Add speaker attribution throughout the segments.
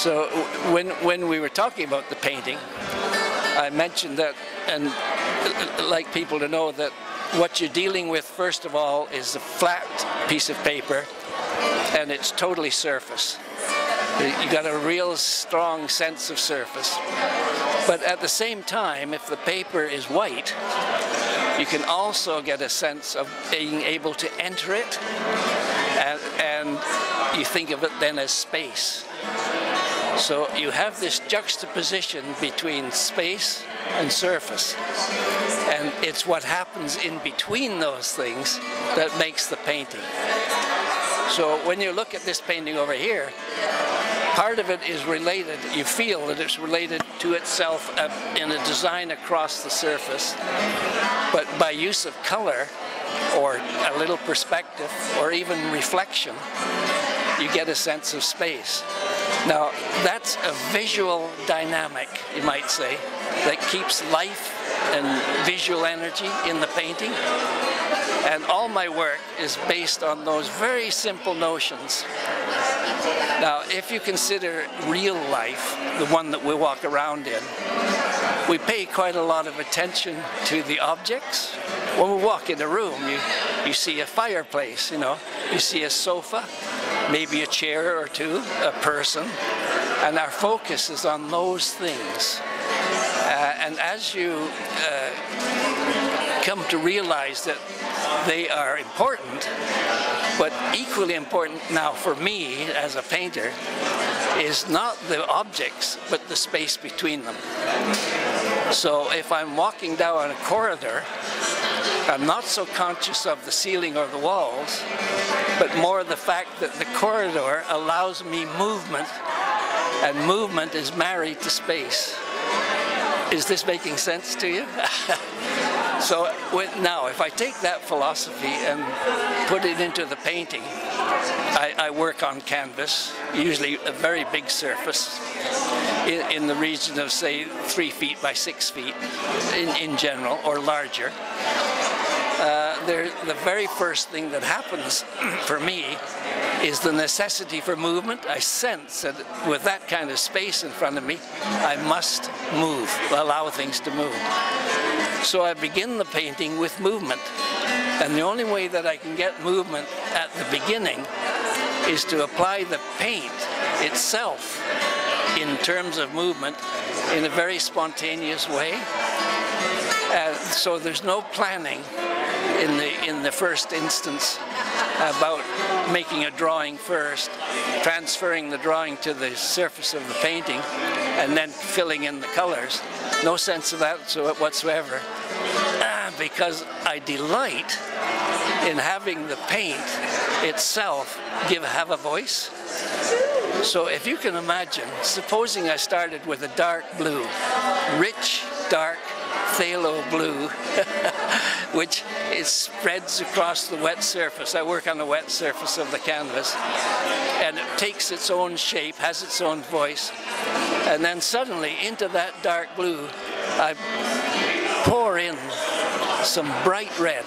Speaker 1: So when we were talking about the painting, I mentioned that, and I'd like people to know that what you're dealing with first of all is a flat piece of paper, and it's totally surface. You got a real strong sense of surface. But at the same time, if the paper is white, you can also get a sense of being able to enter it, and you think of it then as space. So you have this juxtaposition between space and surface, and it's what happens in between those things that makes the painting. So when you look at this painting over here, part of it is related, you feel that it's related to itself in a design across the surface, but by use of color or a little perspective or even reflection, you get a sense of space. Now, that's a visual dynamic, you might say, that keeps life and visual energy in the painting. And all my work is based on those very simple notions. Now, if you consider real life, the one that we walk around in, we pay quite a lot of attention to the objects. When we walk in a room, you see a fireplace, you know, you see a sofa, maybe a chair or two, a person, and our focus is on those things. And as you come to realize that they are important, but equally important now for me as a painter is not the objects, but the space between them. So if I'm walking down a corridor, I'm not so conscious of the ceiling or the walls, but more the fact that the corridor allows me movement, and movement is married to space. Is this making sense to you? So now, if I take that philosophy and put it into the painting, I work on canvas, usually a very big surface, in the region of, say, 3 feet by 6 feet in general, or larger. The very first thing that happens for me is the necessity for movement. I sense that with that kind of space in front of me, I must move, allow things to move. So I begin the painting with movement. And the only way that I can get movement at the beginning is to apply the paint itself in terms of movement in a very spontaneous way. So there's no planning in the first instance about making a drawing first, transferring the drawing to the surface of the painting, and then filling in the colors. No sense of that whatsoever, because I delight in having the paint itself have a voice. So if you can imagine, supposing I started with a dark blue, rich, dark, phthalo blue, which it spreads across the wet surface. I work on the wet surface of the canvas, and it takes its own shape, has its own voice, and then suddenly into that dark blue, I pour in some bright red.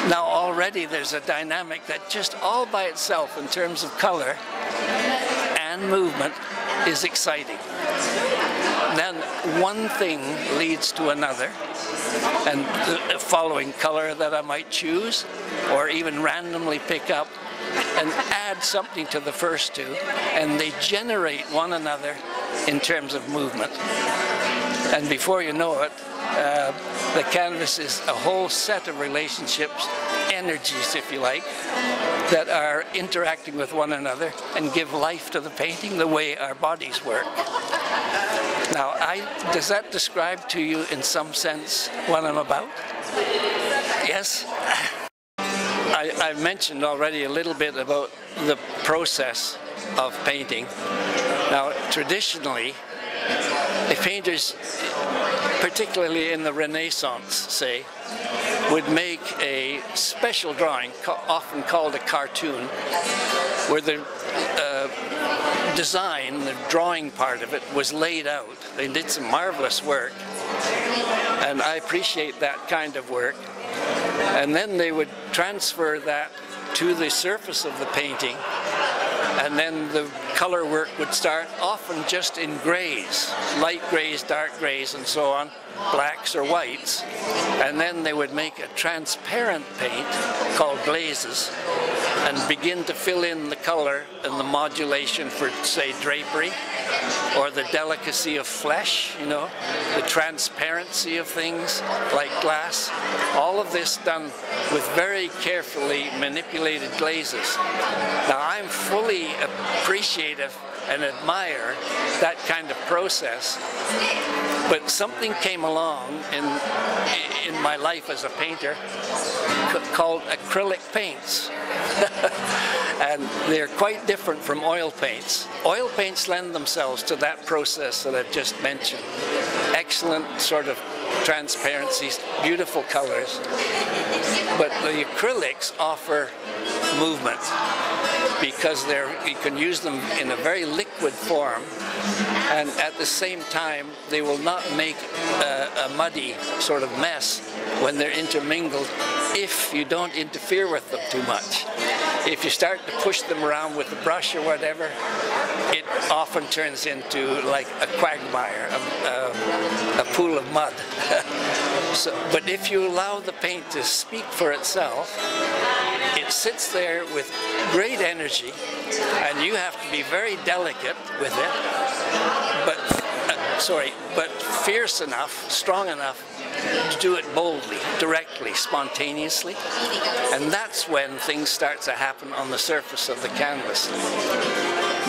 Speaker 1: Now already there's a dynamic that just all by itself in terms of color and movement is exciting. Then one thing leads to another, and the following color that I might choose, or even randomly pick up and add something to the first two, and they generate one another in terms of movement. And before you know it, the canvas is a whole set of relationships, energies if you like, that are interacting with one another and give life to the painting the way our bodies work. Now, does that describe to you in some sense what I'm about? Yes? I mentioned already a little bit about the process of painting. Now, traditionally, the painters, particularly in the Renaissance, say, would make a special drawing, often called a cartoon, where the design, the drawing part of it, was laid out. They did some marvelous work, and I appreciate that kind of work. And then they would transfer that to the surface of the painting, and then the color work would start often just in grays, light grays, dark grays, and so on, blacks or whites, and then they would make a transparent paint called glazes and begin to fill in the color and the modulation for, say, drapery, or the delicacy of flesh, you know, the transparency of things like glass. All of this done with very carefully manipulated glazes. Now, I'm fully appreciative and admire that kind of process, but something came along in my life as a painter called acrylic paints. And they're quite different from oil paints. Oil paints lend themselves to that process that I've just mentioned. Excellent sort of transparencies, beautiful colors. But the acrylics offer movement because you can use them in a very liquid form, and at the same time they will not make a muddy sort of mess when they're intermingled if you don't interfere with them too much. If you start to push them around with a brush or whatever, it often turns into like a quagmire, a pool of mud. But if you allow the paint to speak for itself, it sits there with great energy, and you have to be very delicate with it, but fierce enough, strong enough to do it boldly, directly, spontaneously. And that's when things start to happen on the surface of the canvas.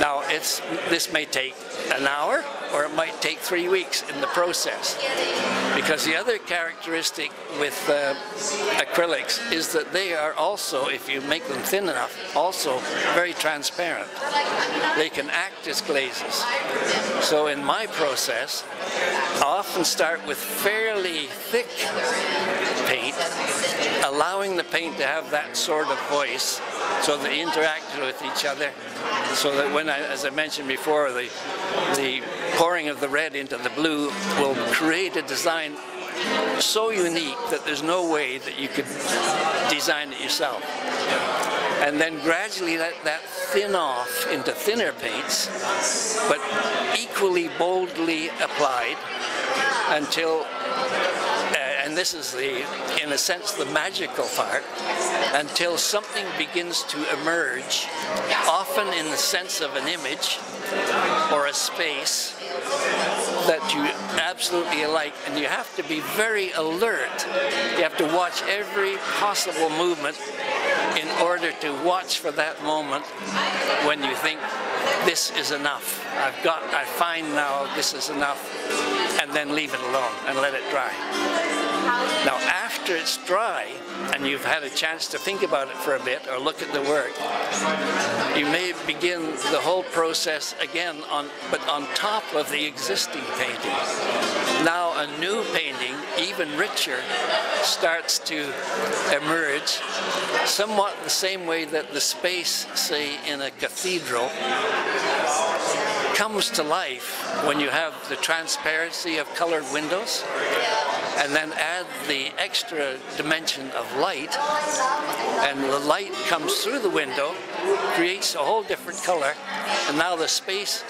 Speaker 1: Now, this may take an hour, or it might take 3 weeks in the process. Because the other characteristic with acrylics is that they are also, if you make them thin enough, also very transparent. They can act as glazes. So in my process, I often start with fairly thick paint, allowing the paint to have that sort of voice so they interact with each other, so that when as I mentioned before, the pouring of the red into the blue will create a design so unique that there's no way that you could design it yourself. And then gradually let that thin off into thinner paints, but equally boldly applied until, and this is in a sense, the magical part, until something begins to emerge, often in the sense of an image or a space that you absolutely like, and you have to be very alert. You have to watch every possible movement in order to watch for that moment when you think, this is enough. I find now this is enough, and then leave it alone and let it dry. Now, after it's dry, and you've had a chance to think about it for a bit or look at the work, you may begin the whole process again, but on top of the existing painting. Now a new painting, even richer, starts to emerge, somewhat the same way that the space, say, in a cathedral comes to life when you have the transparency of colored windows, and then add the extra dimension of light, and the light comes through the window, creates a whole different color, and now the space,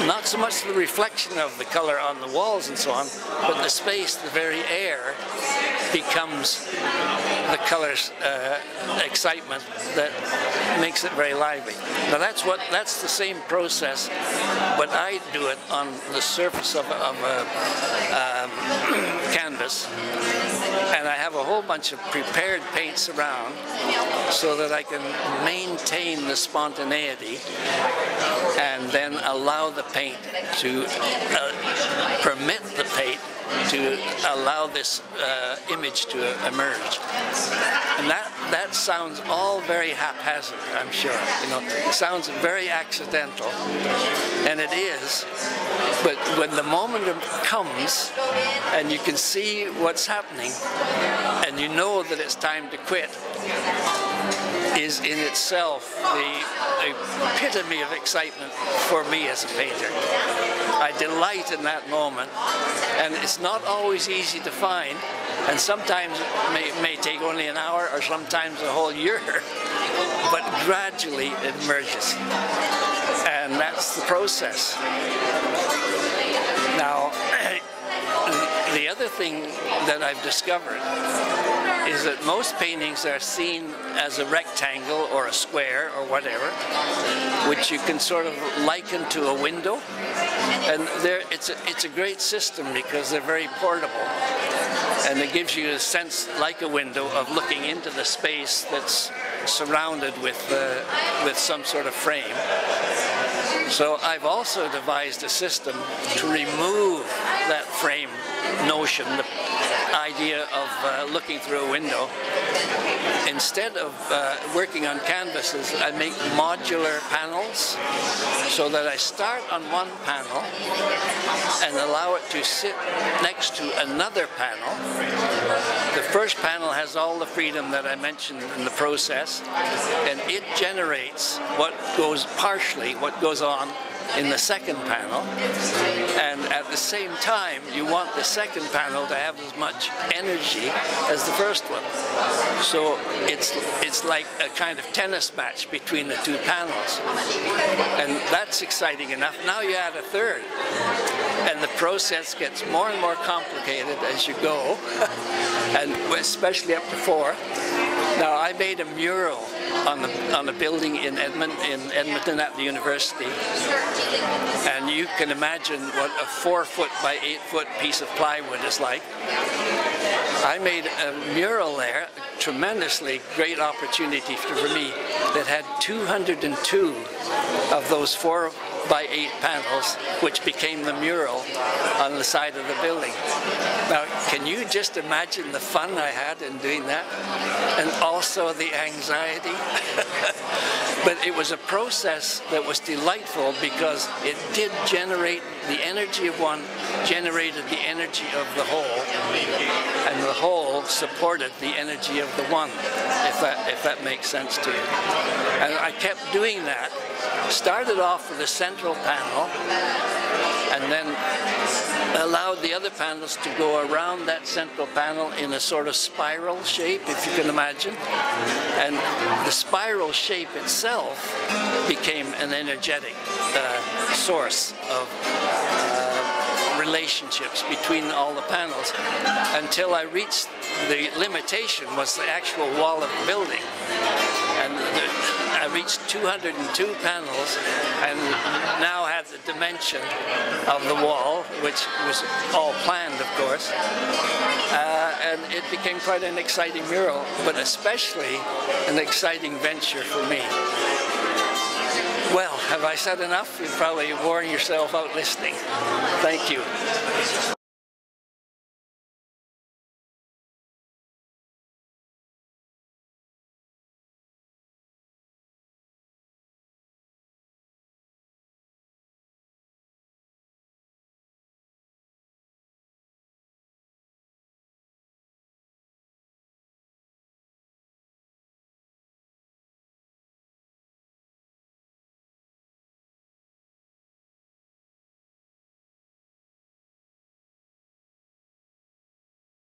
Speaker 1: not so much the reflection of the color on the walls and so on, but the space, the very air, becomes the color's excitement that makes it very lively. Now that's the same process, but I do it on the surface of a canvas, and I have a whole bunch of prepared paints around so that I can maintain the spontaneity and then allow the paint to permit the paint to allow this image to emerge. And that sounds all very haphazard, I'm sure. You know, it sounds very accidental, and it is. But when the moment comes, and you can see what's happening, and you know that it's time to quit, is in itself the epitome of excitement for me as a painter. I delight in that moment, and it's not always easy to find, and sometimes it may take only an hour or sometimes a whole year, but gradually it emerges. And that's the process. Now, the other thing that I've discovered is that most paintings are seen as a rectangle or a square or whatever, which you can sort of liken to a window. And it's a great system because they're very portable. And it gives you a sense, like a window, of looking into the space that's surrounded with some sort of frame. So I've also devised a system to remove that frame notion, the idea of looking through a window. Instead of working on canvases, I make modular panels so that I start on one panel and allow it to sit next to another panel. The first panel has all the freedom that I mentioned in the process, and it generates what goes on in the second panel, and at the same time you want the second panel to have as much energy as the first one. So it's like a kind of tennis match between the two panels, and that's exciting enough. Now you add a third, and the process gets more and more complicated as you go, and especially up to 4. Now I made a mural on a building in Edmonton at the university, and you can imagine what a 4-foot by 8-foot piece of plywood is like. I made a mural there, a tremendously great opportunity for me, that had 202 of those 4 by 8 panels, which became the mural on the side of the building. Now, can you just imagine the fun I had in doing that? And also the anxiety. But it was a process that was delightful because it did generate the energy of one, generated the energy of the whole, and the whole supported the energy of the one, if that makes sense to you. And I kept doing that. Started off with a central panel, and then allowed the other panels to go around that central panel in a sort of spiral shape, if you can imagine. And the spiral shape itself became an energetic source of relationships between all the panels, until I reached the limitation was the actual wall of the building. And I reached 202 panels and now had the dimension of the wall, which was all planned, of course. And it became quite an exciting mural, but especially an exciting venture for me. Well, have I said enough? You're probably worn yourself out listening. Thank you.